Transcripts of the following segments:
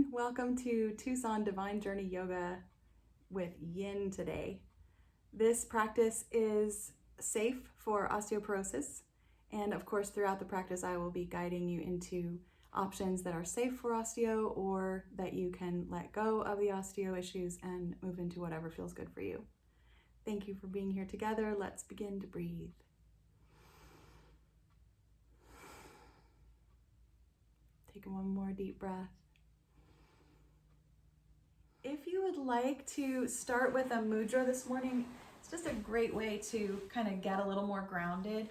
morning. Welcome to Tucson Divine Journey Yoga with Yin today. This practice is safe for osteoporosis. And of course, throughout the practice, I will be guiding you into options that are safe for osteo or that you can let go of the osteo issues and move into whatever feels good for you. Thank you for being here together. Let's begin to breathe. Take one more deep breath. If you would like to start with a mudra this morning, it's just a great way to kind of get a little more grounded.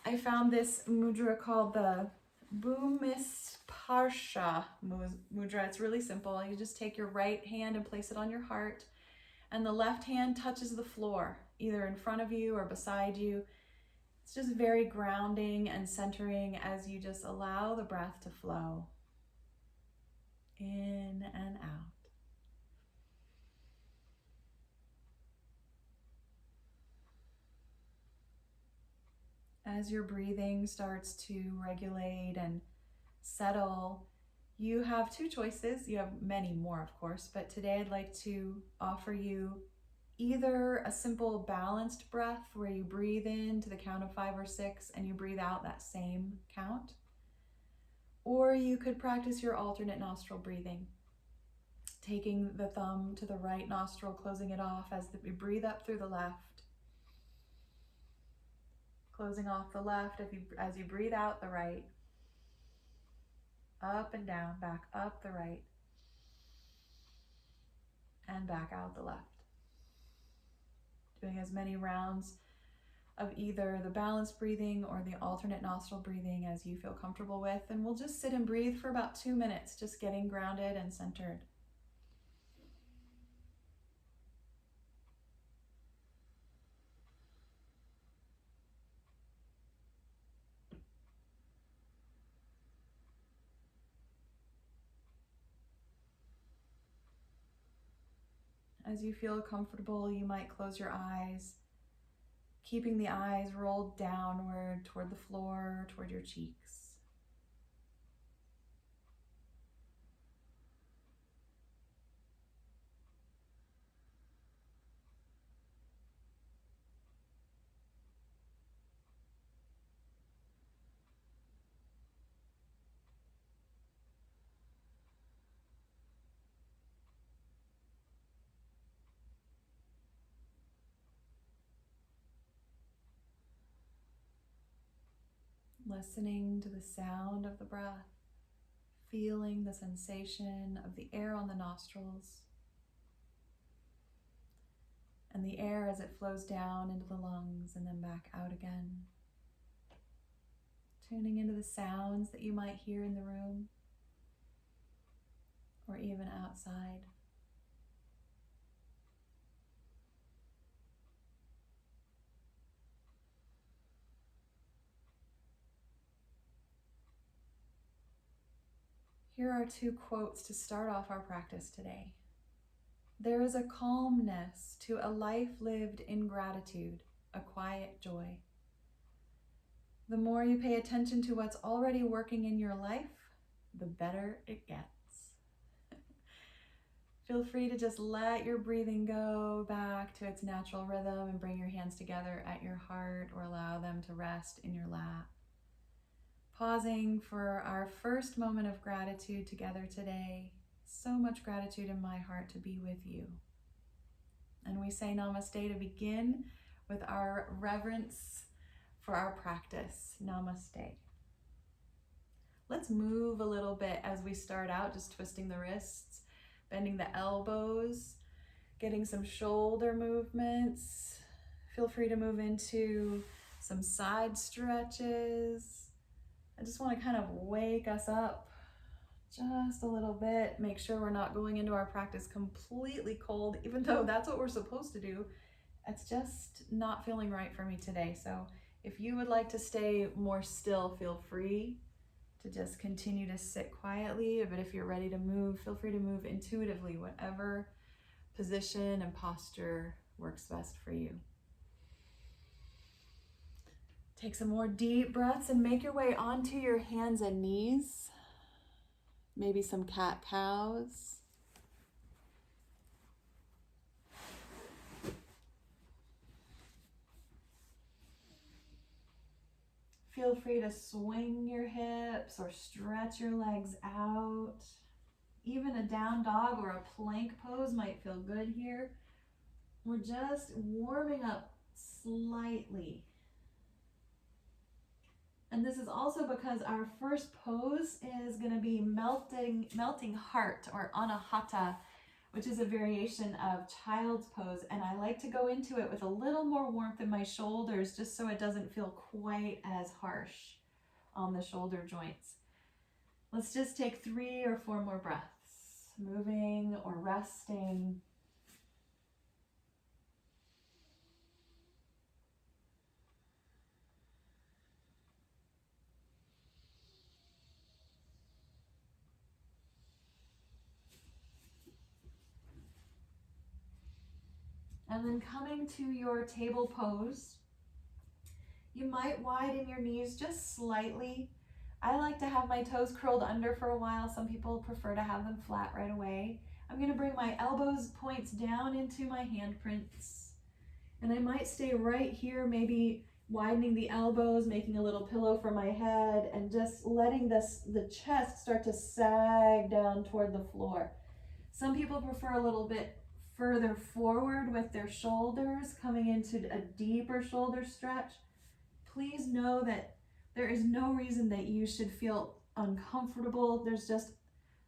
I found this mudra called the bhumisparsha mudra. It's really simple. You just take your right hand and place it on your heart, and the left hand touches the floor, either in front of you or beside you. It's just very grounding and centering as you just allow the breath to flow in and out. As your breathing starts to regulate and settle, you have two choices. You have many more, of course, but today I'd like to offer you either a simple balanced breath where you breathe in to the count of 5 or 6 and you breathe out that same count, or you could practice your alternate nostril breathing, taking the thumb to the right nostril, closing it off as you breathe up through the left, closing off the left as you breathe out the right, up and down, back up the right, and back out the left. Doing as many rounds of either the balanced breathing or the alternate nostril breathing as you feel comfortable with. And we'll just sit and breathe for about 2 minutes, just getting grounded and centered. As you feel comfortable, you might close your eyes, keeping the eyes rolled downward toward the floor, toward your cheeks. Listening to the sound of the breath, feeling the sensation of the air on the nostrils and the air as it flows down into the lungs and then back out again. Tuning into the sounds that you might hear in the room or even outside. Here are 2 quotes to start off our practice today. There is a calmness to a life lived in gratitude, a quiet joy. The more you pay attention to what's already working in your life, the better it gets. Feel free to just let your breathing go back to its natural rhythm and bring your hands together at your heart or allow them to rest in your lap. Pausing for our first moment of gratitude together today. So much gratitude in my heart to be with you. And we say namaste to begin with our reverence for our practice. Namaste. Let's move a little bit as we start out, just twisting the wrists, bending the elbows, getting some shoulder movements. Feel free to move into some side stretches. I just want to kind of wake us up just a little bit. Make sure we're not going into our practice completely cold, even though that's what we're supposed to do. It's just not feeling right for me today. So if you would like to stay more still, feel free to just continue to sit quietly. But if you're ready to move, feel free to move intuitively, whatever position and posture works best for you. Take some more deep breaths and make your way onto your hands and knees. Maybe some cat-cows. Feel free to swing your hips or stretch your legs out. Even a down dog or a plank pose might feel good here. We're just warming up slightly. And this is also because our first pose is going to be melting heart, or anahata, which is a variation of child's pose. And I like to go into it with a little more warmth in my shoulders, just so it doesn't feel quite as harsh on the shoulder joints. Let's just take 3 or 4 more breaths, moving or resting. And then coming to your table pose, you might widen your knees just slightly. I like to have my toes curled under for a while. Some people prefer to have them flat right away. I'm going to bring my elbows points down into my handprints. And I might stay right here, maybe widening the elbows, making a little pillow for my head, and just letting the chest start to sag down toward the floor. Some people prefer a little bit further forward with their shoulders, coming into a deeper shoulder stretch. Please know that there is no reason that you should feel uncomfortable. There's just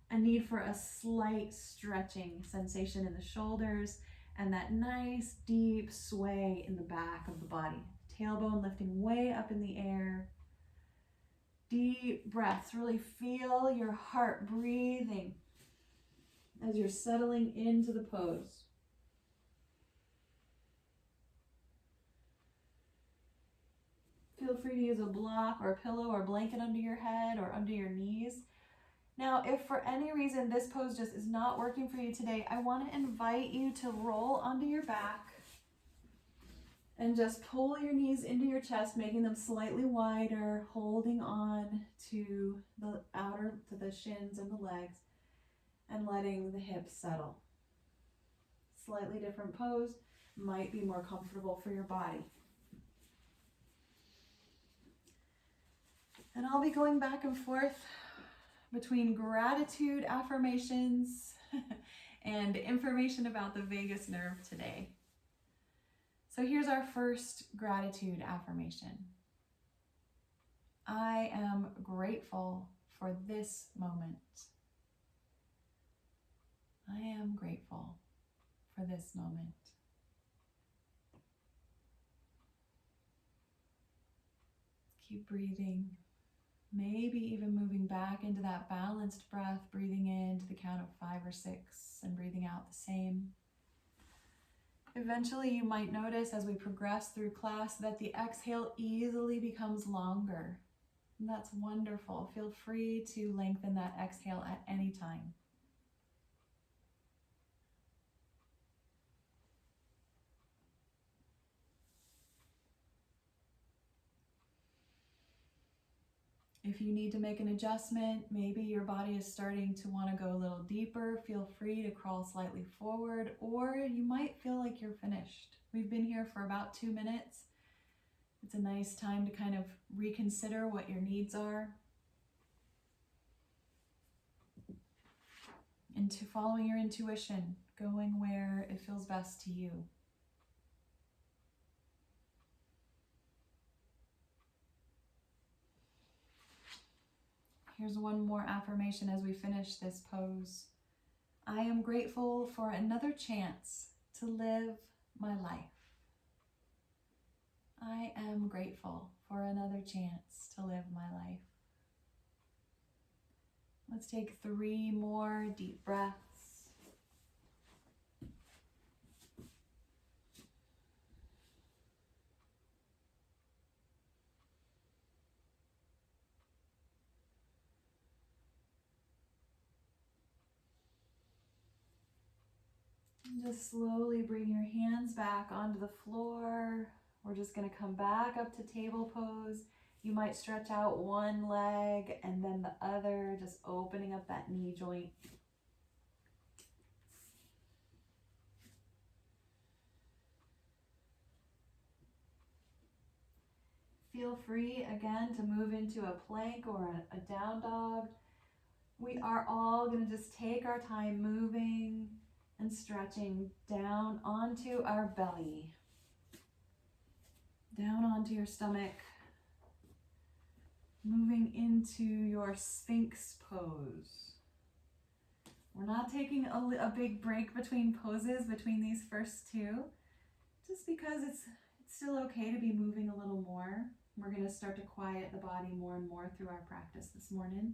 a need for a slight stretching sensation in the shoulders and that nice deep sway in the back of the body. Tailbone lifting way up in the air. Deep breaths. Really feel your heart breathing as you're settling into the pose. Feel free to use a block or a pillow or blanket under your head or under your knees. Now, if for any reason this pose just is not working for you today, I want to invite you to roll onto your back and just pull your knees into your chest, making them slightly wider, holding on to the shins and the legs, and letting the hips settle. Slightly different pose, might be more comfortable for your body. And I'll be going back and forth between gratitude affirmations and information about the vagus nerve today. So here's our first gratitude affirmation. I am grateful for this moment. I am grateful for this moment. Keep breathing. Maybe even moving back into that balanced breath, breathing in to the count of 5 or 6 and breathing out the same. Eventually, you might notice as we progress through class that the exhale easily becomes longer. And that's wonderful. Feel free to lengthen that exhale at any time. If you need to make an adjustment, maybe your body is starting to want to go a little deeper, feel free to crawl slightly forward, or you might feel like you're finished. We've been here for about 2 minutes. It's a nice time to kind of reconsider what your needs are and to following your intuition, going where it feels best to you. Here's one more affirmation as we finish this pose. I am grateful for another chance to live my life. I am grateful for another chance to live my life. Let's take 3 more deep breaths. Just slowly bring your hands back onto the floor. We're just going to come back up to table pose. You might stretch out one leg and then the other, just opening up that knee joint. Feel free, again, to move into a plank or a down dog. We are all going to just take our time moving and stretching down onto our belly, down onto your stomach, moving into your Sphinx Pose. We're not taking a big break between poses, between these first two, just because it's still okay to be moving a little more. We're going to start to quiet the body more and more through our practice this morning.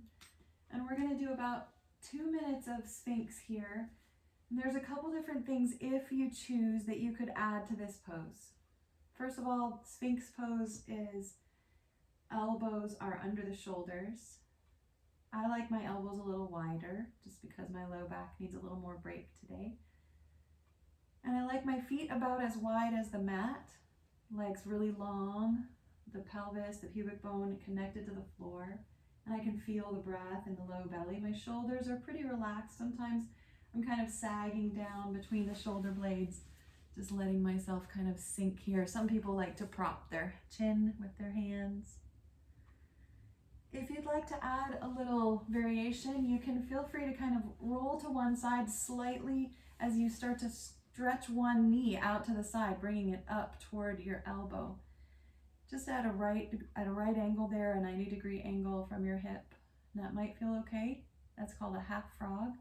And we're going to do about 2 minutes of Sphinx here. And there's a couple different things, if you choose, that you could add to this pose. First of all, Sphinx Pose is elbows are under the shoulders. I like my elbows a little wider, just because my low back needs a little more break today. And I like my feet about as wide as the mat, legs really long, the pelvis, the pubic bone connected to the floor, and I can feel the breath in the low belly. My shoulders are pretty relaxed. Sometimes I'm kind of sagging down between the shoulder blades, just letting myself kind of sink here. Some people like to prop their chin with their hands. If you'd like to add a little variation, you can feel free to kind of roll to one side slightly as you start to stretch one knee out to the side, bringing it up toward your elbow. Just at a right angle there, a 90-degree angle from your hip. That might feel okay. That's called a half frog.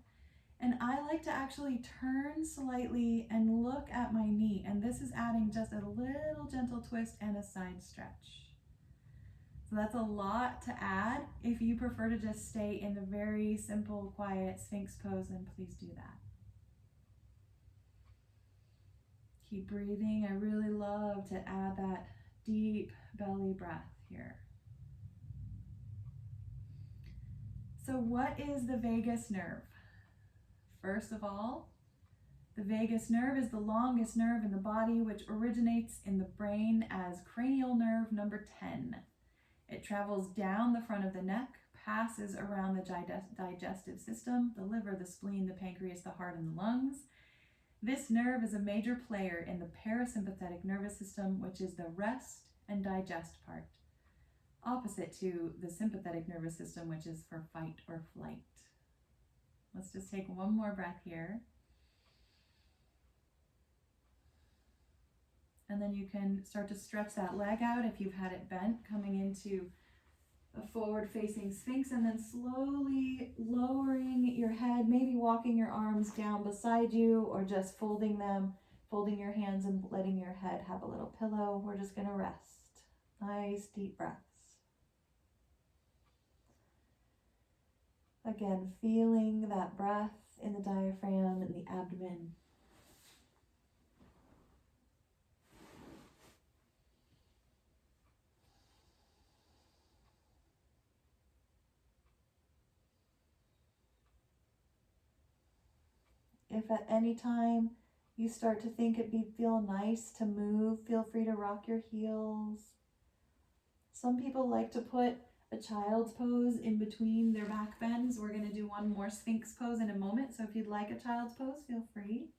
And I like to actually turn slightly and look at my knee. And this is adding just a little gentle twist and a side stretch. So that's a lot to add. If you prefer to just stay in the very simple, quiet Sphinx pose, then please do that. Keep breathing. I really love to add that deep belly breath here. So what is the vagus nerve? First of all, the vagus nerve is the longest nerve in the body, which originates in the brain as cranial nerve number 10. It travels down the front of the neck, passes around the digestive system, the liver, the spleen, the pancreas, the heart, and the lungs. This nerve is a major player in the parasympathetic nervous system, which is the rest and digest part, opposite to the sympathetic nervous system, which is for fight or flight. Let's just take one more breath here. And then you can start to stretch that leg out if you've had it bent, coming into a forward-facing Sphinx, and then slowly lowering your head, maybe walking your arms down beside you, or just folding your hands and letting your head have a little pillow. We're just going to rest. Nice deep breaths. Again, feeling that breath in the diaphragm and the abdomen. If at any time you start to think it'd feel nice to move, feel free to rock your heels. Some people like to put a child's pose in between their back bends. We're going to do one more Sphinx pose in a moment, so if you'd like a child's pose, feel free.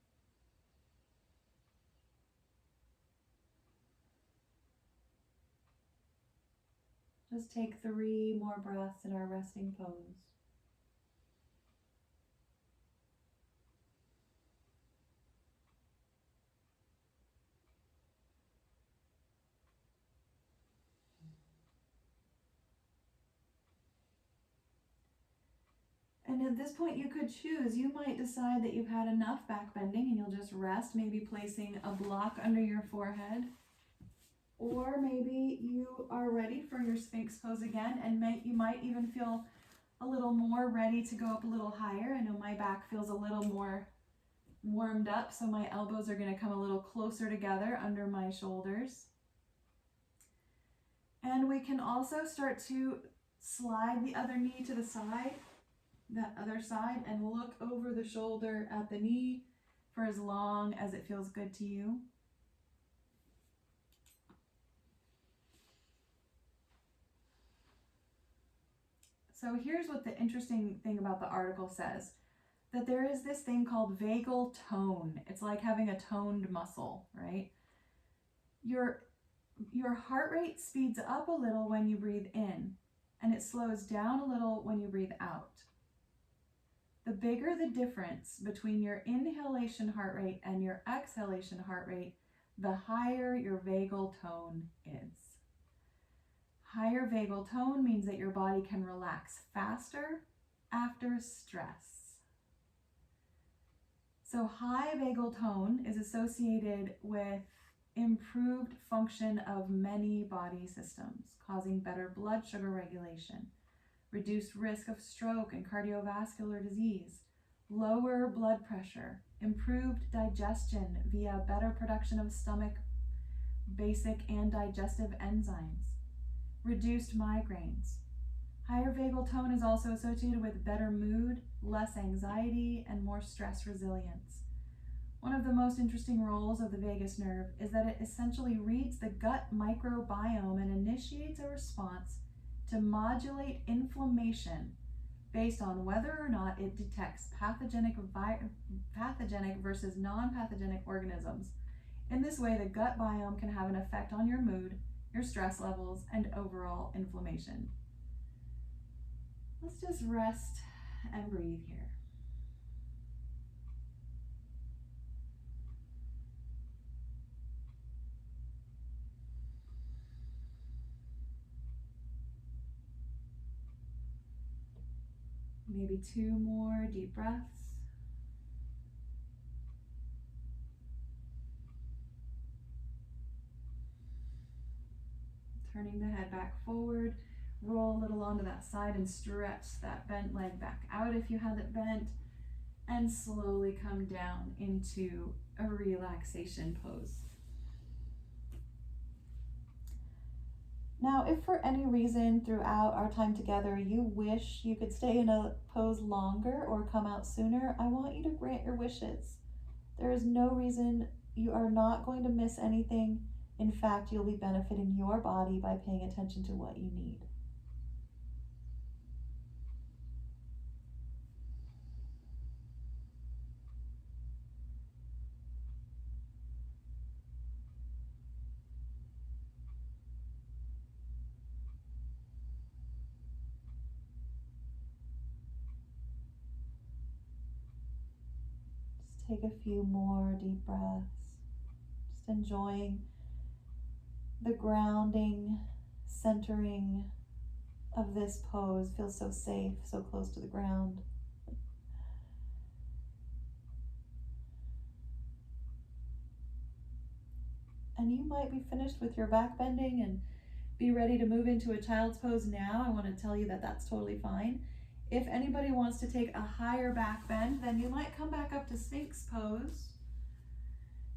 Just take 3 more breaths in our resting pose. And at this point you could choose. You might decide that you've had enough back bending and you'll just rest, maybe placing a block under your forehead. Or maybe you are ready for your Sphinx pose again, and you might even feel a little more ready to go up a little higher. I know my back feels a little more warmed up, so my elbows are going to come a little closer together under my shoulders. And we can also start to slide the other knee to the side, that other side, and look over the shoulder at the knee for as long as it feels good to you. So here's what the interesting thing about the article says, that there is this thing called vagal tone. It's like having a toned muscle, right? Your heart rate speeds up a little when you breathe in, and it slows down a little when you breathe out. The bigger the difference between your inhalation heart rate and your exhalation heart rate, the higher your vagal tone is. Higher vagal tone means that your body can relax faster after stress. So high vagal tone is associated with improved function of many body systems, causing better blood sugar regulation, reduced risk of stroke and cardiovascular disease, lower blood pressure, improved digestion via better production of stomach basic and digestive enzymes, reduced migraines. Higher vagal tone is also associated with better mood, less anxiety, and more stress resilience. One of the most interesting roles of the vagus nerve is that it essentially reads the gut microbiome and initiates a response to modulate inflammation based on whether or not it detects pathogenic versus non-pathogenic organisms. In this way, the gut biome can have an effect on your mood, your stress levels, and overall inflammation. Let's just rest and breathe here. Maybe 2 more deep breaths. Turning the head back forward, roll a little onto that side and stretch that bent leg back out if you had it bent, and slowly come down into a relaxation pose. Now, if for any reason throughout our time together you wish you could stay in a pose longer or come out sooner, I want you to grant your wishes. There is no reason you are not going to miss anything. In fact, you'll be benefiting your body by paying attention to what you need. Take a few more deep breaths, just enjoying the grounding, centering of this pose. Feels so safe, so close to the ground. And you might be finished with your back bending and be ready to move into a child's pose now. I want to tell you that that's totally fine. If anybody wants to take a higher back bend, then you might come back up to Sphinx Pose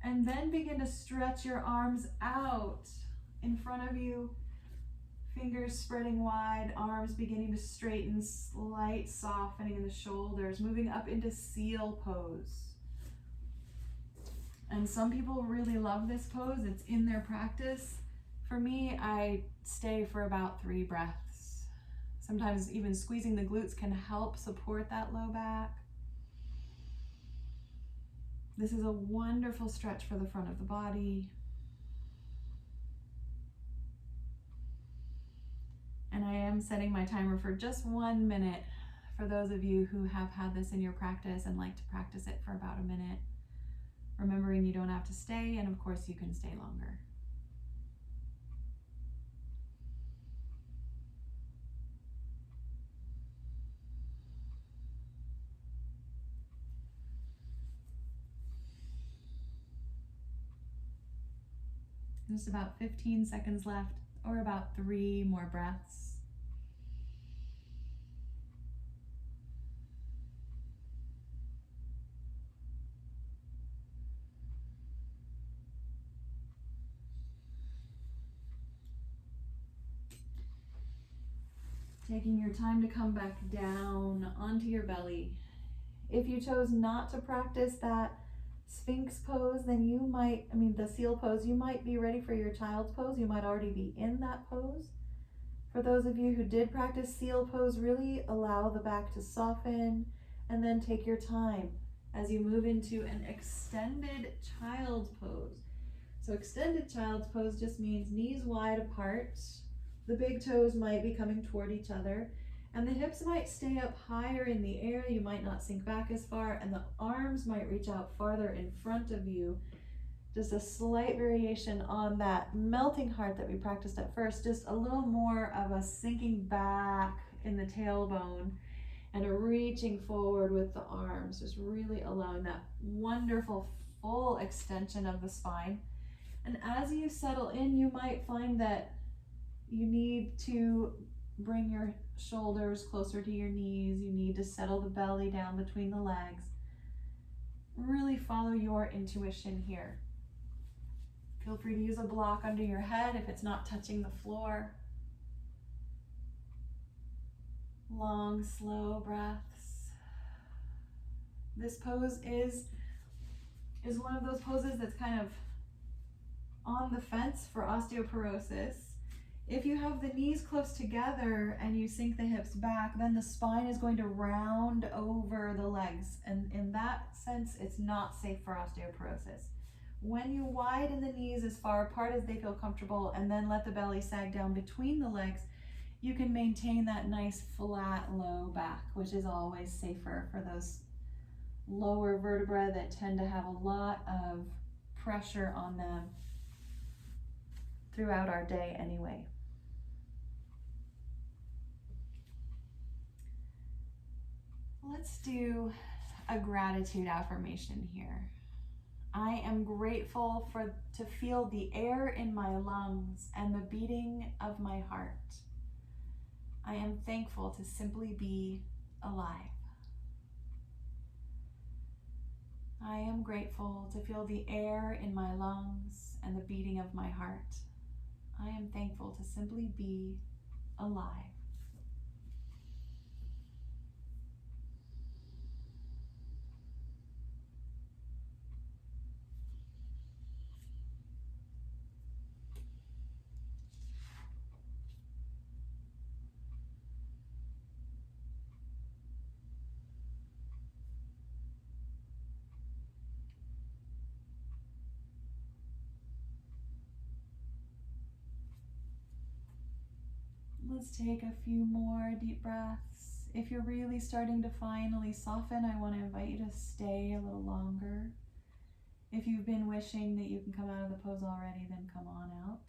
and then begin to stretch your arms out in front of you, fingers spreading wide, arms beginning to straighten, slight softening in the shoulders, moving up into Seal Pose. And some people really love this pose. It's in their practice. For me, I stay for about 3 breaths. Sometimes even squeezing the glutes can help support that low back. This is a wonderful stretch for the front of the body. And I am setting my timer for just 1 minute for those of you who have had this in your practice and like to practice it for about a minute. Remembering you don't have to stay, and of course you can stay longer. Just about 15 seconds left, or about 3 more breaths. Taking your time to come back down onto your belly. If you chose not to practice that Sphinx pose, then the Seal pose, you might be ready for your child's pose. You might already be in that pose. For those of you who did practice seal pose, really allow the back to soften, and then take your time as you move into an extended child's pose. So extended child's pose just means knees wide apart, the big toes might be coming toward each other, and the hips might stay up higher in the air. You might not sink back as far, and the arms might reach out farther in front of you. Just a slight variation on that melting heart that we practiced at first, just a little more of a sinking back in the tailbone and a reaching forward with the arms, just really allowing that wonderful full extension of the spine. And as you settle in, you might find that you need to bring your shoulders closer to your knees. You need to settle the belly down between the legs. Really follow your intuition here. Feel free to use a block under your head if it's not touching the floor. Long, slow breaths. This pose is one of those poses that's kind of on the fence for osteoporosis. If you have the knees close together and you sink the hips back, then the spine is going to round over the legs. And in that sense, it's not safe for osteoporosis. When you widen the knees as far apart as they feel comfortable and then let the belly sag down between the legs, you can maintain that nice flat low back, which is always safer for those lower vertebrae that tend to have a lot of pressure on them throughout our day anyway. Let's do a gratitude affirmation here. I am grateful to feel the air in my lungs and the beating of my heart. I am thankful to simply be alive. I am grateful to feel the air in my lungs and the beating of my heart. I am thankful to simply be alive. Let's take a few more deep breaths. If you're really starting to finally soften, I want to invite you to stay a little longer. If you've been wishing that you can come out of the pose already, then come on out.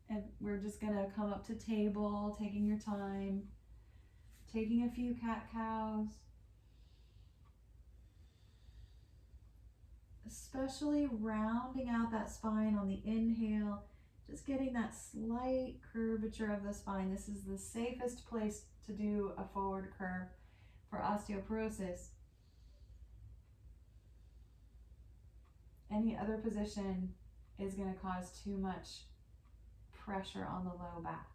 And we're just going to come up to table, taking your time, taking a few cat-cows. Especially rounding out that spine on the inhale, just getting that slight curvature of the spine. This is the safest place to do a forward curve for osteoporosis. Any other position is going to cause too much pressure on the low back.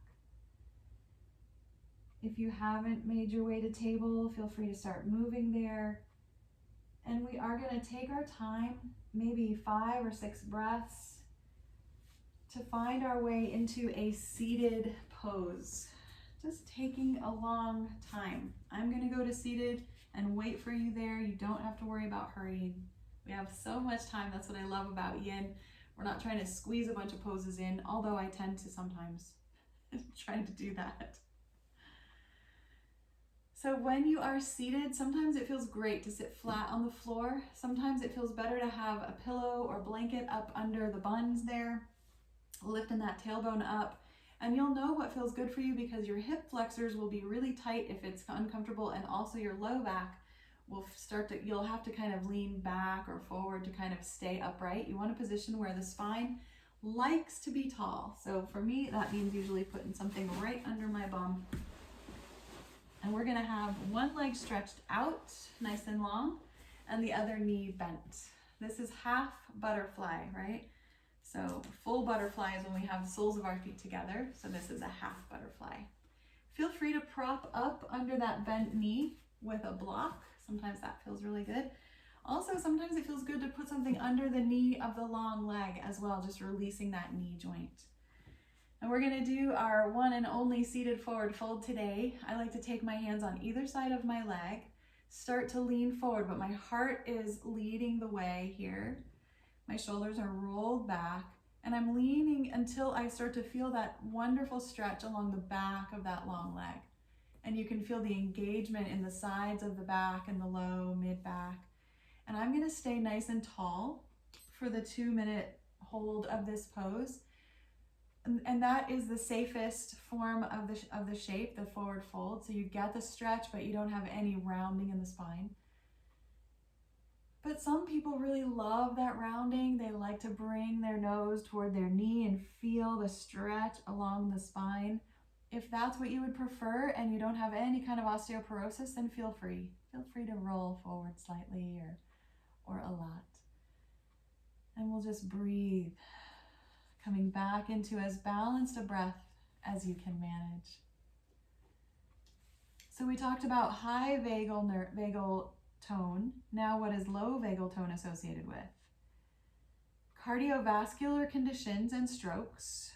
If you haven't made your way to table, feel free to start moving there. And we are going to take our time, maybe 5 or 6 breaths, to find our way into a seated pose. Just taking a long time. I'm going to go to seated and wait for you there. You don't have to worry about hurrying. We have so much time. That's what I love about Yin. We're not trying to squeeze a bunch of poses in, although I tend to sometimes try to do that. So when you are seated, sometimes it feels great to sit flat on the floor. Sometimes it feels better to have a pillow or blanket up under the buns there, lifting that tailbone up. And you'll know what feels good for you because your hip flexors will be really tight if it's uncomfortable, and also your low back will you'll have to kind of lean back or forward to kind of stay upright. You want a position where the spine likes to be tall. So for me, that means usually putting something right under my bum. And we're gonna have one leg stretched out, nice and long, and the other knee bent. This is half butterfly, right? So full butterfly is when we have the soles of our feet together. So this is a half butterfly. Feel free to prop up under that bent knee with a block. Sometimes that feels really good. Also, sometimes it feels good to put something under the knee of the long leg as well, just releasing that knee joint. And we're going to do our one and only seated forward fold today. I like to take my hands on either side of my leg, start to lean forward, but my heart is leading the way here. My shoulders are rolled back, and I'm leaning until I start to feel that wonderful stretch along the back of that long leg. And you can feel the engagement in the sides of the back and the low, mid back. And I'm going to stay nice and tall for the 2-minute hold of this pose. And that is the safest form of the shape, the forward fold. So you get the stretch, but you don't have any rounding in the spine. But some people really love that rounding. They like to bring their nose toward their knee and feel the stretch along the spine. If that's what you would prefer and you don't have any kind of osteoporosis, then feel free. Feel free to roll forward slightly or a lot. And we'll just breathe, coming back into as balanced a breath as you can manage. So we talked about high vagal tone. Now what is low vagal tone associated with? Cardiovascular conditions and strokes,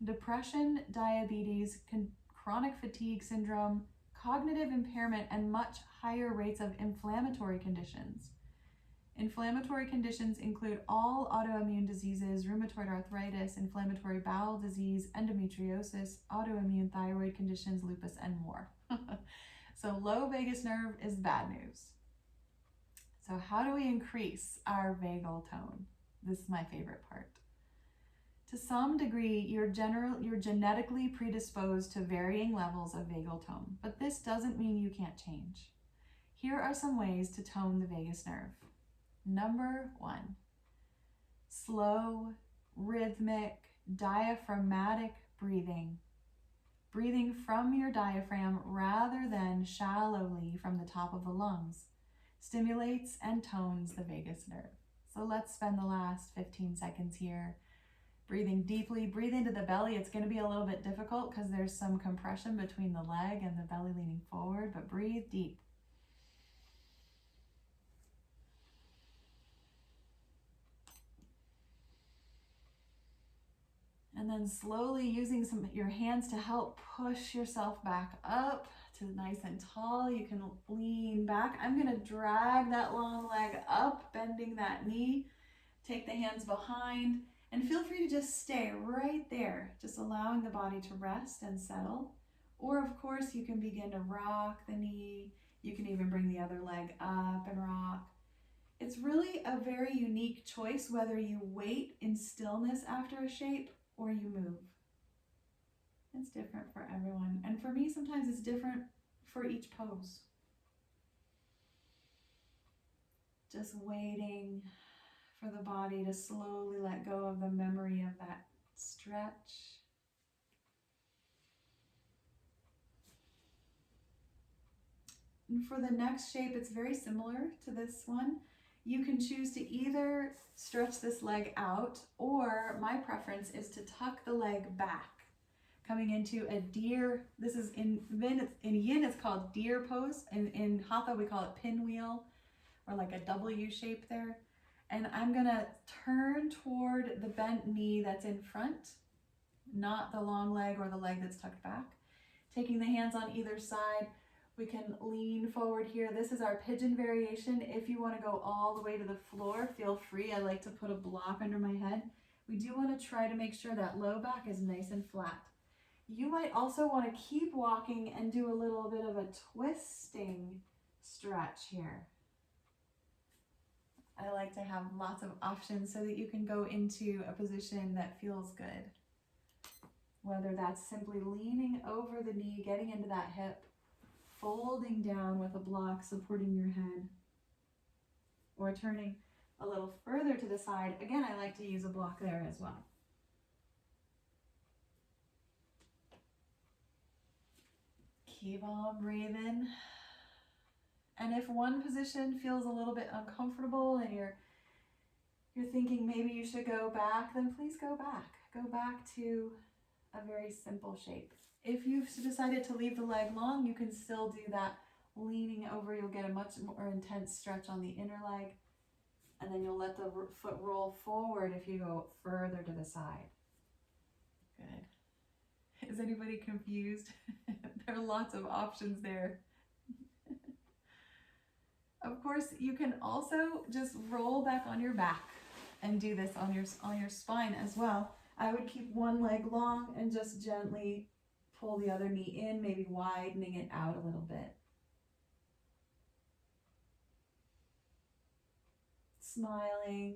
depression, diabetes, chronic fatigue syndrome, cognitive impairment, and much higher rates of inflammatory conditions. Inflammatory conditions include all autoimmune diseases, rheumatoid arthritis, inflammatory bowel disease, endometriosis, autoimmune thyroid conditions, lupus, and more. So low vagus nerve is bad news. So how do we increase our vagal tone? This is my favorite part. To some degree, you're genetically predisposed to varying levels of vagal tone, but this doesn't mean you can't change. Here are some ways to tone the vagus nerve. Number 1, slow, rhythmic, diaphragmatic breathing. Breathing from your diaphragm rather than shallowly from the top of the lungs stimulates and tones the vagus nerve. So let's spend the last 15 seconds here breathing deeply. Breathe into the belly. It's going to be a little bit difficult because there's some compression between the leg and the belly leaning forward, but breathe deep. And then slowly using your hands to help push yourself back up to nice and tall. You can lean back. I'm going to drag that long leg up, bending that knee. Take the hands behind and feel free to just stay right there, just allowing the body to rest and settle. Or of course, you can begin to rock the knee. You can even bring the other leg up and rock. It's really a very unique choice whether you wait in stillness after a shape or you move. It's different for everyone. And for me, sometimes it's different for each pose. Just waiting for the body to slowly let go of the memory of that stretch. And for the next shape, it's very similar to this one. You can choose to either stretch this leg out, or my preference is to tuck the leg back, coming into a deer. This is in Yin, it's called deer pose. In Hatha, we call it pinwheel, or like a W shape there. And I'm gonna turn toward the bent knee that's in front, not the long leg or the leg that's tucked back. Taking the hands on either side, we can lean forward here. This is our pigeon variation. If you want to go all the way to the floor, feel free. I like to put a block under my head. We do want to try to make sure that low back is nice and flat. You might also want to keep walking and do a little bit of a twisting stretch here. I like to have lots of options so that you can go into a position that feels good. Whether that's simply leaning over the knee, getting into that hip, folding down with a block supporting your head, or turning a little further to the side. Again, I like to use a block there as well. Keep on breathing. And if one position feels a little bit uncomfortable and you're thinking maybe you should go back, then please go back. Go back to a very simple shape. If you've decided to leave the leg long, you can still do that leaning over. You'll get a much more intense stretch on the inner leg, and then you'll let the foot roll forward if you go further to the side. Good. Is anybody confused? There are lots of options there. Of course, you can also just roll back on your back and do this on your spine as well. I would keep one leg long and just gently pull the other knee in, maybe widening it out a little bit. Smiling,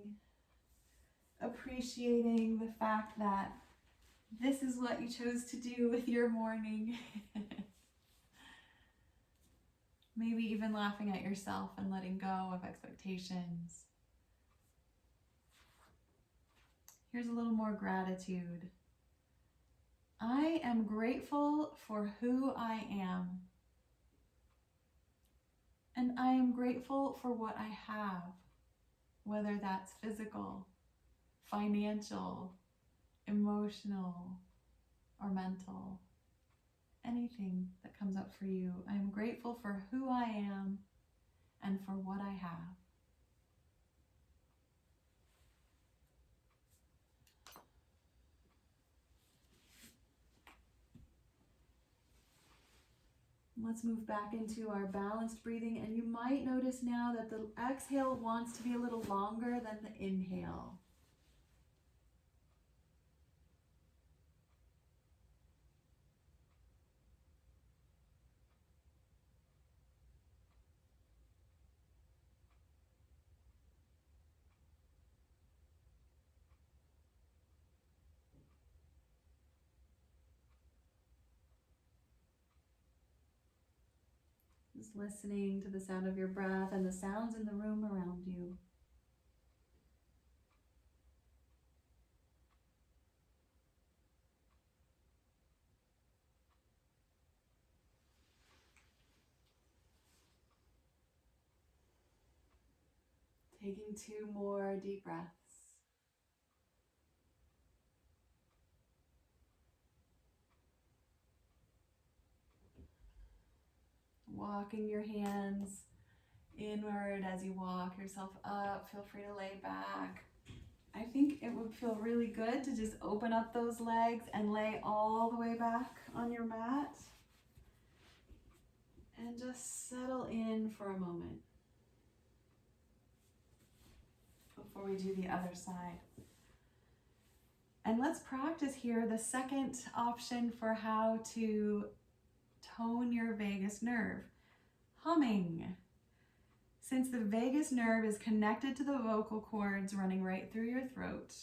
appreciating the fact that this is what you chose to do with your morning. Maybe even laughing at yourself and letting go of expectations. Here's a little more gratitude. I am grateful for who I am. And I am grateful for what I have, whether that's physical, financial, emotional, or mental. Anything that comes up for you. I am grateful for who I am and for what I have. Let's move back into our balanced breathing, and you might notice now that the exhale wants to be a little longer than the inhale. Just listening to the sound of your breath and the sounds in the room around you. Taking 2 more deep breaths. Walking your hands inward as you walk yourself up. Feel free to lay back. I think it would feel really good to just open up those legs and lay all the way back on your mat. And just settle in for a moment before we do the other side. And let's practice here the second option for how to tone your vagus nerve. Humming. Since the vagus nerve is connected to the vocal cords running right through your throat,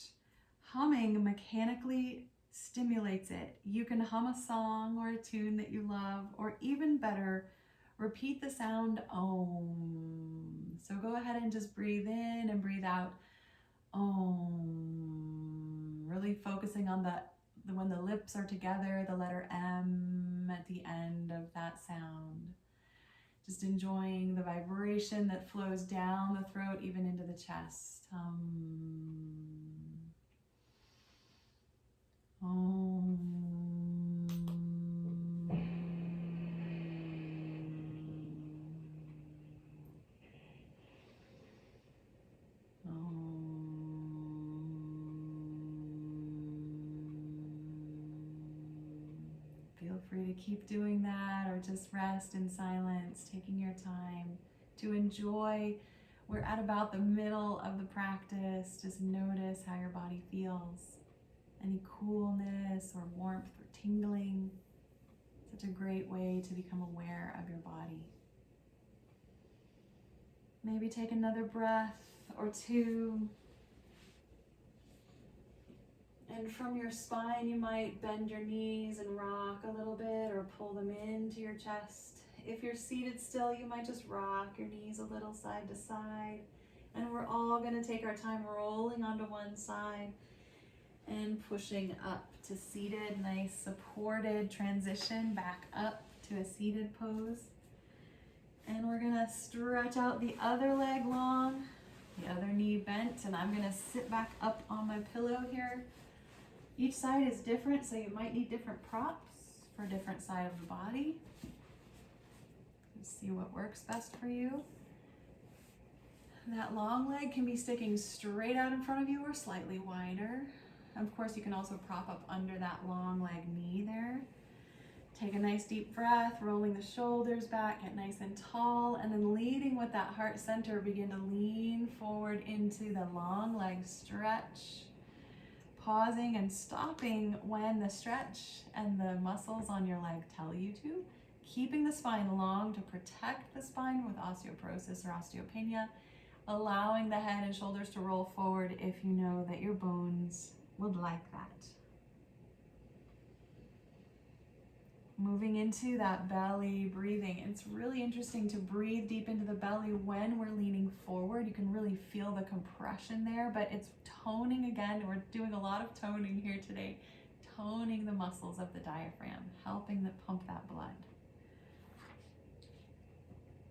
humming mechanically stimulates it. You can hum a song or a tune that you love, or even better, repeat the sound Om. So go ahead and just breathe in and breathe out Om. Really focusing on when the lips are together, the letter M at the end of that sound. Just enjoying the vibration that flows down the throat, even into the chest. Feel free to keep doing that, or just rest in silence, taking your time to enjoy. We're at about the middle of the practice. Just notice how your body feels. Any coolness or warmth or tingling. Such a great way to become aware of your body. Maybe take another breath or 2. And from your spine, you might bend your knees and rock a little bit or pull them into your chest. If you're seated still, you might just rock your knees a little side to side. And we're all going to take our time rolling onto one side and pushing up to seated. Nice supported transition back up to a seated pose. And we're going to stretch out the other leg long, the other knee bent, and I'm going to sit back up on my pillow here. Each side is different, so you might need different props for different side of the body. Let's see what works best for you. That long leg can be sticking straight out in front of you or slightly wider. Of course, you can also prop up under that long leg knee there. Take a nice deep breath, rolling the shoulders back, get nice and tall, and then leading with that heart center, begin to lean forward into the long leg stretch. Pausing and stopping when the stretch and the muscles on your leg tell you to. Keeping the spine long to protect the spine with osteoporosis or osteopenia. Allowing the head and shoulders to roll forward if you know that your bones would like that. Moving into that belly breathing. It's really interesting to breathe deep into the belly when we're leaning forward. You can really feel the compression there, but it's toning again. We're doing a lot of toning here today. Toning the muscles of the diaphragm, helping to pump that blood.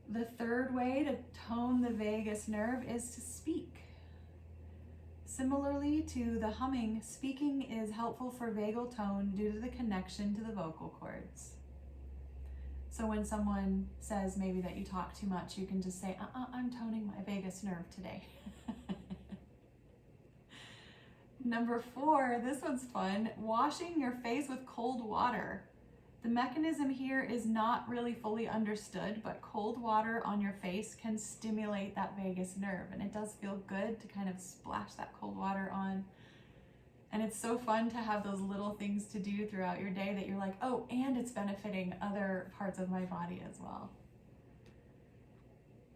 The third way to tone the vagus nerve is to speak. Similarly to the humming, speaking is helpful for vagal tone due to the connection to the vocal cords. So when someone says maybe that you talk too much, you can just say, I'm toning my vagus nerve today. Number 4, this one's fun, washing your face with cold water. The mechanism here is not really fully understood, but cold water on your face can stimulate that vagus nerve, and it does feel good to kind of splash that cold water on. And it's so fun to have those little things to do throughout your day that you're like, oh, and it's benefiting other parts of my body as well.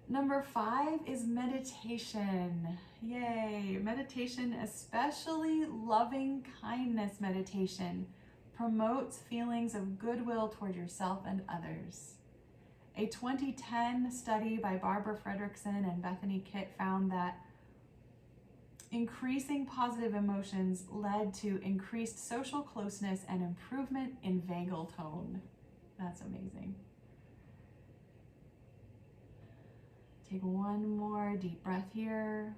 Number 5 is meditation. Yay, meditation, especially loving kindness meditation, promotes feelings of goodwill toward yourself and others. A 2010 study by Barbara Fredrickson and Bethany Kitt found that increasing positive emotions led to increased social closeness and improvement in vagal tone. That's amazing. Take one more deep breath here.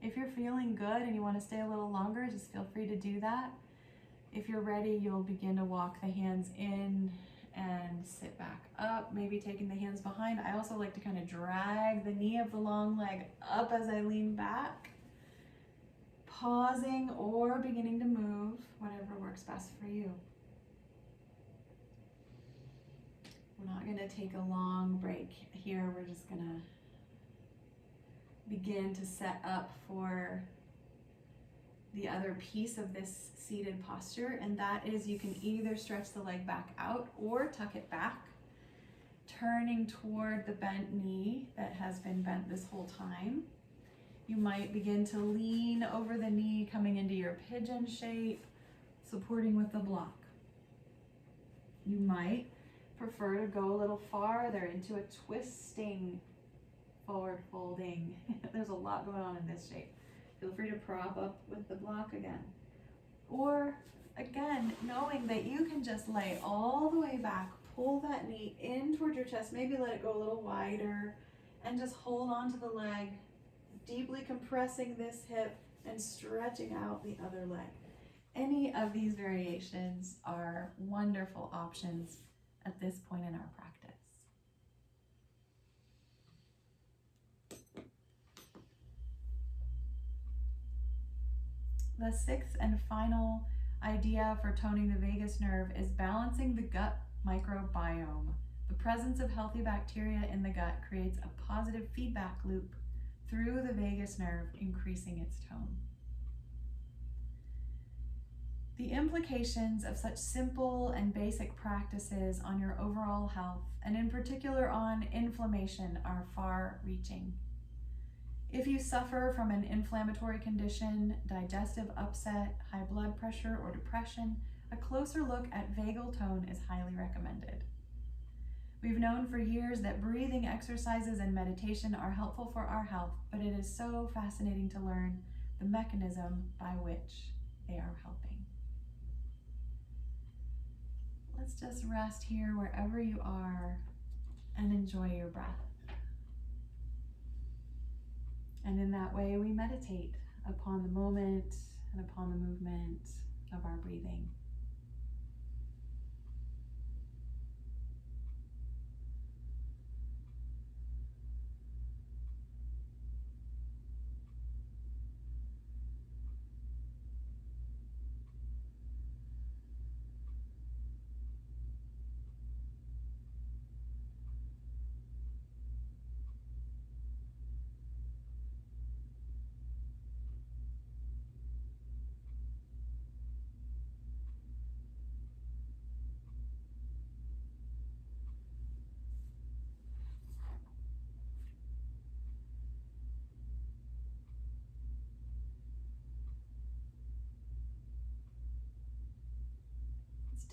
If you're feeling good and you want to stay a little longer, just feel free to do that. If you're ready, you'll begin to walk the hands in and sit back up, maybe taking the hands behind. I also like to kind of drag the knee of the long leg up as I lean back. Pausing or beginning to move, whatever works best for you. We're not going to take a long break here. We're just going to begin to set up for the other piece of this seated posture, and that is you can either stretch the leg back out or tuck it back, turning toward the bent knee that has been bent this whole time. You might begin to lean over the knee, coming into your pigeon shape, supporting with the block. You might prefer to go a little farther into a twisting forward folding. There's a lot going on in this shape. Feel free to prop up with the block again. Or again, knowing that you can just lay all the way back, pull that knee in toward your chest, maybe let it go a little wider, and just hold on to the leg, deeply compressing this hip and stretching out the other leg. Any of these variations are wonderful options at this point in our practice. The sixth and final idea for toning the vagus nerve is balancing the gut microbiome. The presence of healthy bacteria in the gut creates a positive feedback loop through the vagus nerve, increasing its tone. The implications of such simple and basic practices on your overall health, and in particular on inflammation, are far-reaching. If you suffer from an inflammatory condition, digestive upset, high blood pressure, or depression, a closer look at vagal tone is highly recommended. We've known for years that breathing exercises and meditation are helpful for our health, but it is so fascinating to learn the mechanism by which they are helping. Let's just rest here wherever you are and enjoy your breath. And in that way, we meditate upon the moment and upon the movement of our breathing.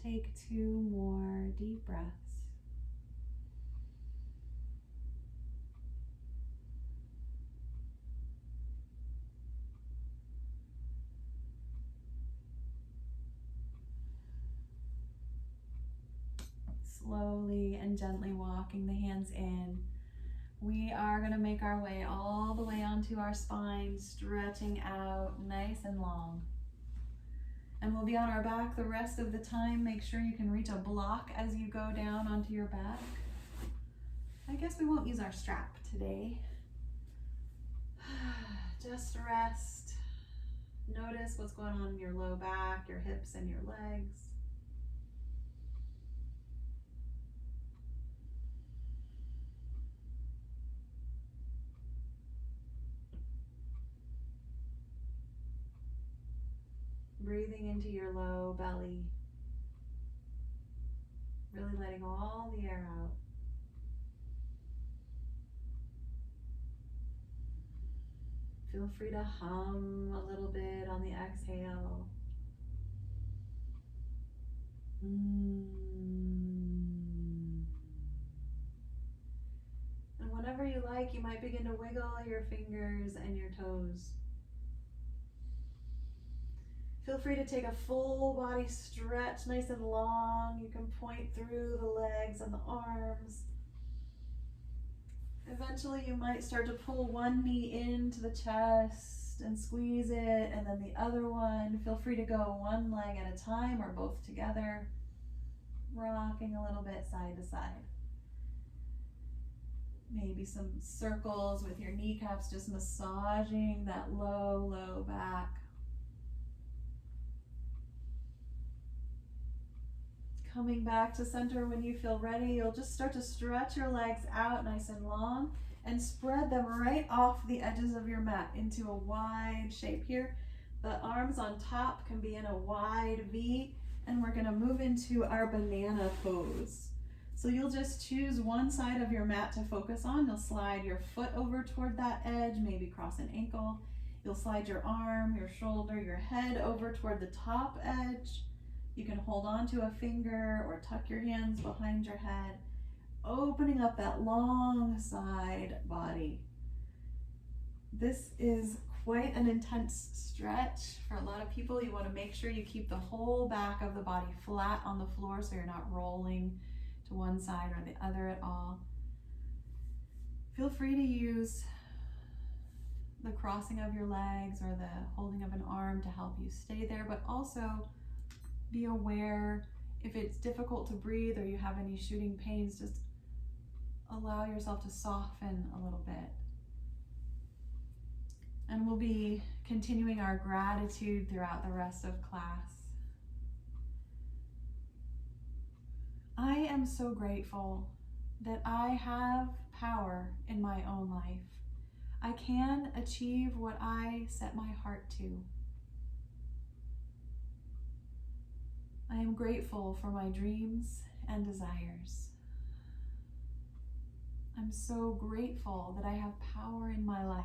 take 2 more deep breaths. Slowly and gently walking the hands in. We are going to make our way all the way onto our spine, stretching out nice and long. And we'll be on our back the rest of the time. Make sure you can reach a block as you go down onto your back. I guess we won't use our strap today. Just rest. Notice what's going on in your low back, your hips, and your legs. Breathing into your low belly. Really letting all the air out. Feel free to hum a little bit on the exhale. And whenever you like, you might begin to wiggle your fingers and your toes. Feel free to take a full body stretch, nice and long. You can point through the legs and the arms. Eventually you might start to pull one knee into the chest and squeeze it, and then the other one. Feel free to go one leg at a time or both together, rocking a little bit side to side. Maybe some circles with your kneecaps, just massaging that low back. Coming back to center when you feel ready, you'll just start to stretch your legs out nice and long and spread them right off the edges of your mat into a wide shape here. The arms on top can be in a wide V, and we're gonna move into our banana pose. So you'll just choose one side of your mat to focus on. You'll slide your foot over toward that edge, maybe cross an ankle. You'll slide your arm, your shoulder, your head over toward the top edge. You can hold on to a finger or tuck your hands behind your head, opening up that long side body. This is quite an intense stretch. For a lot of people, you want to make sure you keep the whole back of the body flat on the floor so you're not rolling to one side or the other at all. Feel free to use the crossing of your legs or the holding of an arm to help you stay there, but also be aware if it's difficult to breathe or you have any shooting pains, just allow yourself to soften a little bit. And we'll be continuing our gratitude throughout the rest of class. I am so grateful that I have power in my own life. I can achieve what I set my heart to. I am grateful for my dreams and desires. I'm so grateful that I have power in my life.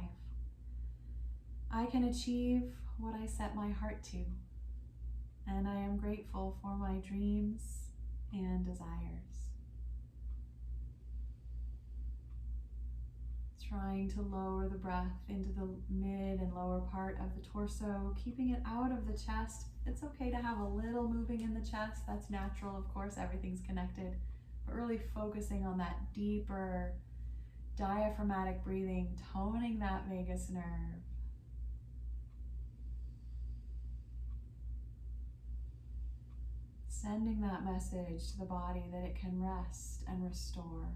I can achieve what I set my heart to, and I am grateful for my dreams and desires. Trying to lower the breath into the mid and lower part of the torso, keeping it out of the chest. It's okay to have a little moving in the chest. That's natural, of course, everything's connected. But really focusing on that deeper diaphragmatic breathing, toning that vagus nerve. Sending that message to the body that it can rest and restore.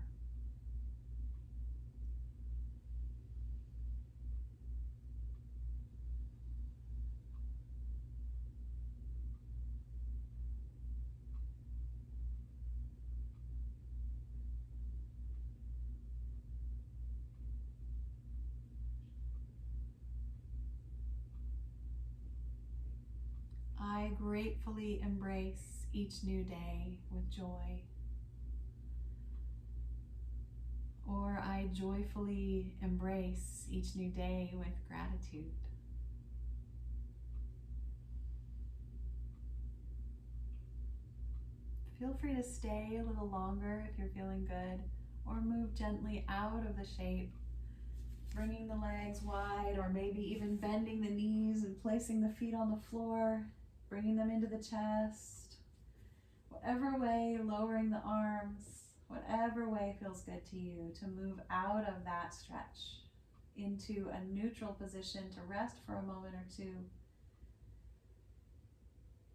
I gratefully embrace each new day with joy. Or I joyfully embrace each new day with gratitude. Feel free to stay a little longer if you're feeling good, or move gently out of the shape, bringing the legs wide, or maybe even bending the knees and placing the feet on the floor, bringing them into the chest. Whatever way, lowering the arms, whatever way feels good to you, to move out of that stretch into a neutral position to rest for a moment or two.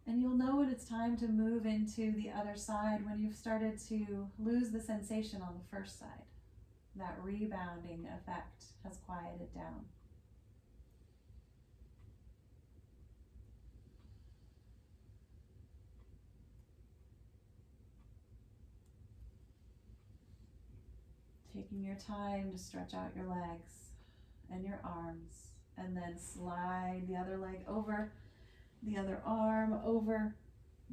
And you'll know when it's time to move into the other side when you've started to lose the sensation on the first side. That rebounding effect has quieted down. Taking your time to stretch out your legs and your arms, and then slide the other leg over, the other arm over,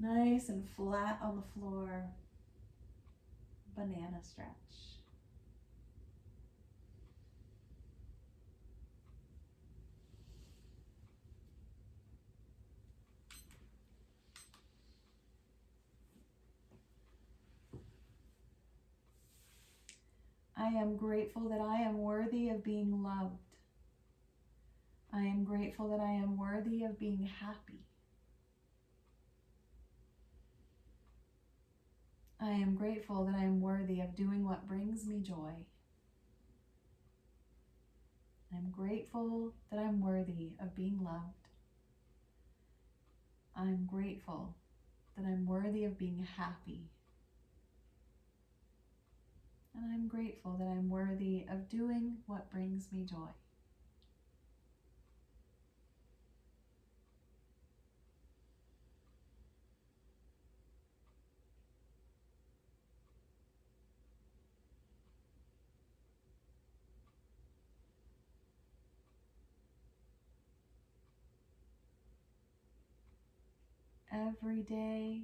nice and flat on the floor. Banana stretch. I am grateful that I am worthy of being loved. I am grateful that I am worthy of being happy. I am grateful that I am worthy of doing what brings me joy. I am grateful that I'm worthy of being loved. I'm grateful that I'm worthy of being happy. And I'm grateful that I'm worthy of doing what brings me joy. Every day,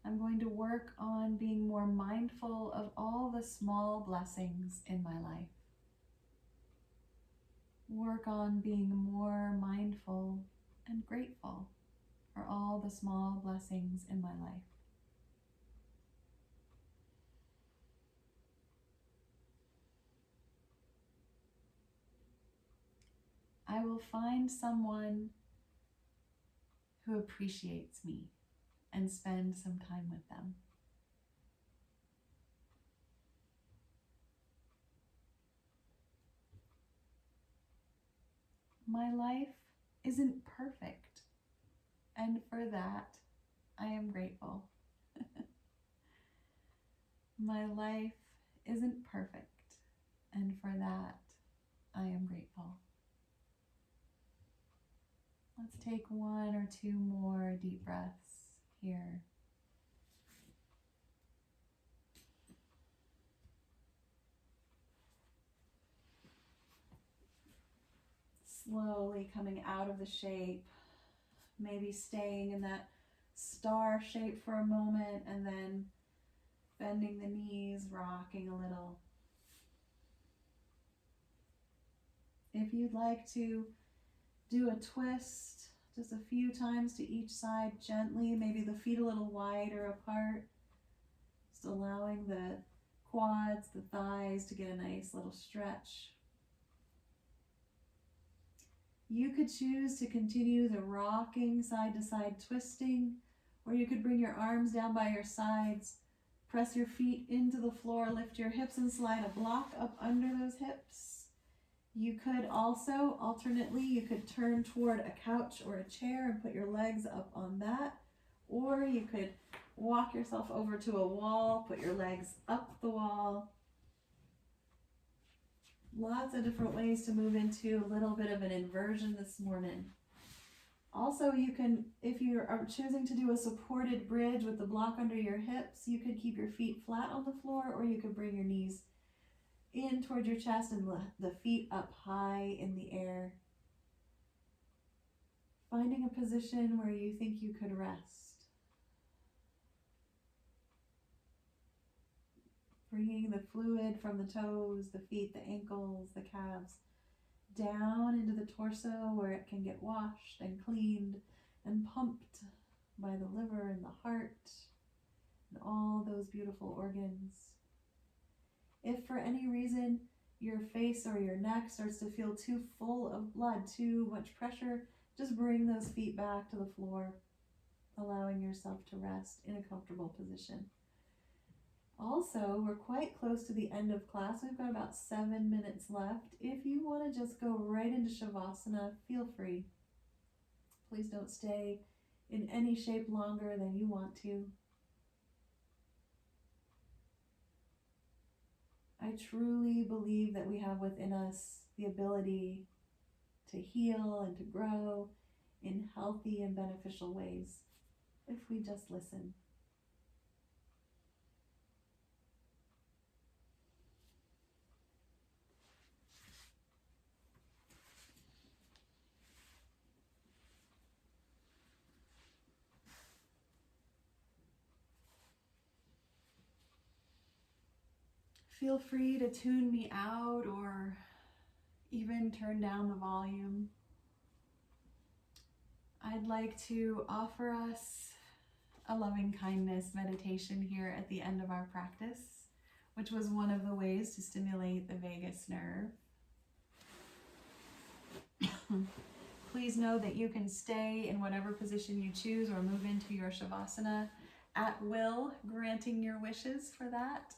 I'm going to work on being more mindful of all the small blessings in my life. Work on being more mindful and grateful for all the small blessings in my life. I will find someone who appreciates me and spend some time with them. My life isn't perfect, and for that, I am grateful. My life isn't perfect, and for that, I am grateful. Let's take one or two more deep breaths here. Slowly coming out of the shape, maybe staying in that star shape for a moment, and then bending the knees, rocking a little. If you'd like to do a twist just a few times to each side gently, maybe the feet a little wider apart, just allowing the quads, the thighs to get a nice little stretch. You could choose to continue the rocking side to side twisting, or you could bring your arms down by your sides, press your feet into the floor, lift your hips and slide a block up under those hips. You could also, alternately, you could turn toward a couch or a chair and put your legs up on that, or you could walk yourself over to a wall, put your legs up the wall. Lots of different ways to move into a little bit of an inversion this morning. Also, you can, if you are choosing to do a supported bridge with the block under your hips, you could keep your feet flat on the floor, or you could bring your knees in toward your chest and the feet up high in the air. Finding a position where you think you could rest. Bringing the fluid from the toes, the feet, the ankles, the calves, down into the torso where it can get washed and cleaned and pumped by the liver and the heart. and all those beautiful organs. If for any reason your face or your neck starts to feel too full of blood, too much pressure, just bring those feet back to the floor, allowing yourself to rest in a comfortable position. Also, we're quite close to the end of class. We've got about 7 minutes left. If you want to just go right into Shavasana, feel free. Please don't stay in any shape longer than you want to. I truly believe that we have within us the ability to heal and to grow in healthy and beneficial ways if we just listen. Feel free to tune me out or even turn down the volume. I'd like to offer us a loving kindness meditation here at the end of our practice, which was one of the ways to stimulate the vagus nerve. Please know that you can stay in whatever position you choose or move into your Shavasana at will, granting your wishes for that.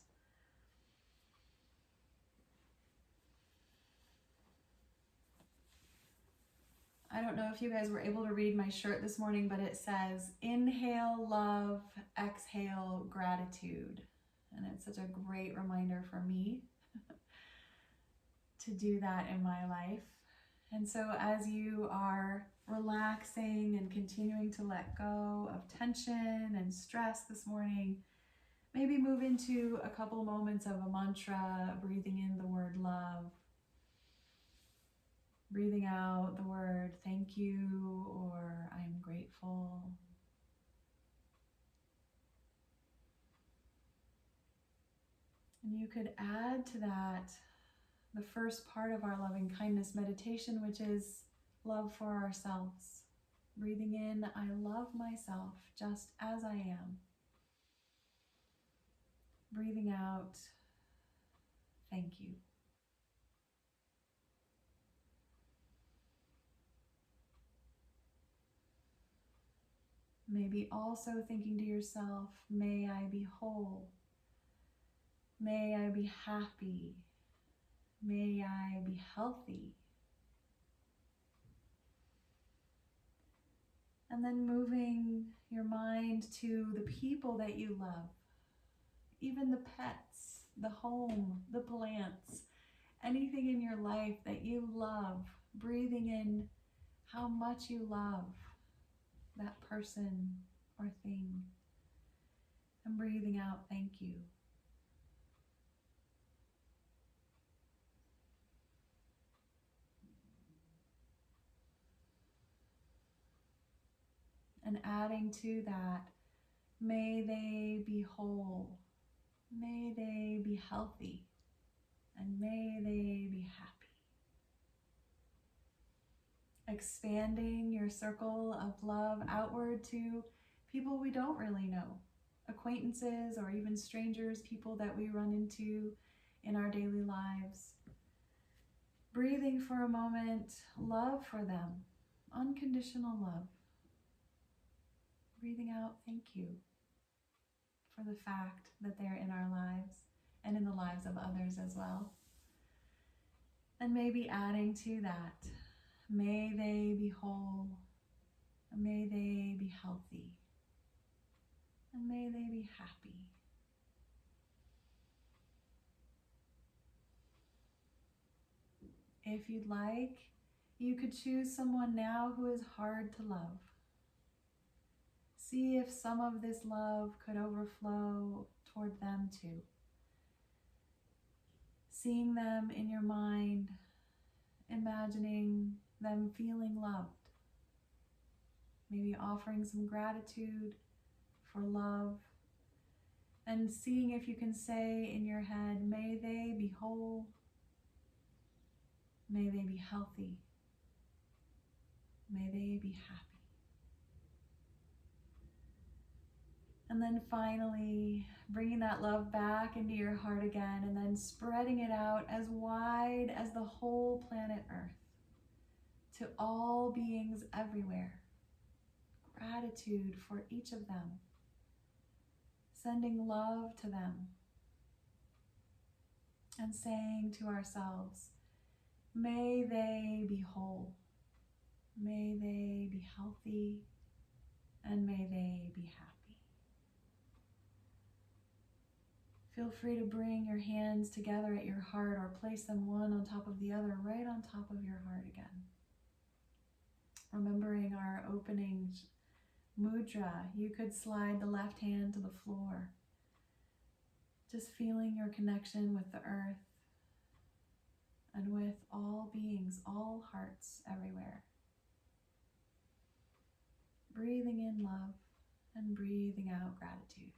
I don't know if you guys were able to read my shirt this morning, but it says, inhale love, exhale gratitude. And it's such a great reminder for me to do that in my life. And so as you are relaxing and continuing to let go of tension and stress this morning, maybe move into a couple moments of a mantra, breathing in the word love, breathing out the word thank you or I'm grateful. And you could add to that the first part of our loving kindness meditation, which is love for ourselves. Breathing in, I love myself just as I am. Breathing out, thank you. Maybe also thinking to yourself, may I be whole. May I be happy. May I be healthy. And then moving your mind to the people that you love, even the pets, the home, the plants, anything in your life that you love, breathing in how much you love that person or thing, and breathing out, thank you. And adding to that, may they be whole, may they be healthy, and may they be happy. Expanding your circle of love outward to people we don't really know, acquaintances or even strangers, people that we run into in our daily lives. Breathing for a moment, love for them, unconditional love. Breathing out, thank you for the fact that they're in our lives and in the lives of others as well. And maybe adding to that, may they be whole, may they be healthy, and may they be happy. If you'd like, you could choose someone now who is hard to love. See if some of this love could overflow toward them too. Seeing them in your mind, imagining them feeling loved. Maybe offering some gratitude for love. And seeing if you can say in your head, may they be whole, may they be healthy, may they be happy. And then finally, bringing that love back into your heart again, and then spreading it out as wide as the whole planet Earth to all beings everywhere. Gratitude for each of them. Sending love to them. And saying to ourselves, may they be whole. May they be healthy. And may they be happy. Feel free to bring your hands together at your heart or place them one on top of the other, right on top of your heart again. Remembering our opening mudra, you could slide the left hand to the floor. Just feeling your connection with the earth and with all beings, all hearts everywhere. Breathing in love and breathing out gratitude.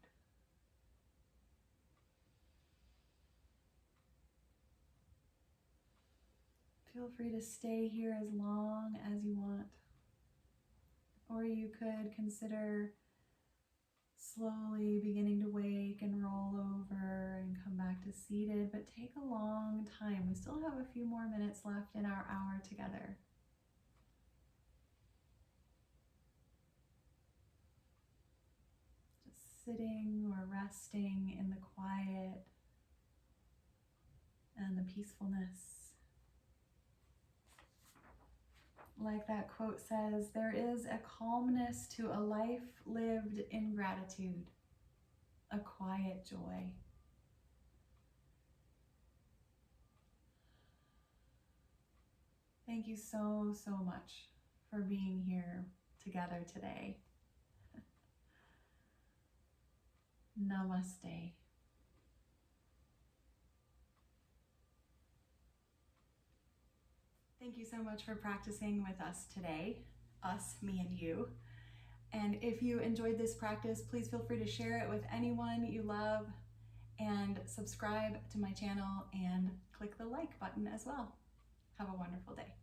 Feel free to stay here as long as you want. Or you could consider slowly beginning to wake and roll over and come back to seated, but take a long time. We still have a few more minutes left in our hour together. Just sitting or resting in the quiet and the peacefulness. Like that quote says, there is a calmness to a life lived in gratitude, a quiet joy. Thank you so, so much for being here together today. Namaste. Thank you so much for practicing with us today, us, me, and you. And if you enjoyed this practice, please feel free to share it with anyone you love and subscribe to my channel and click the like button as well. Have a wonderful day.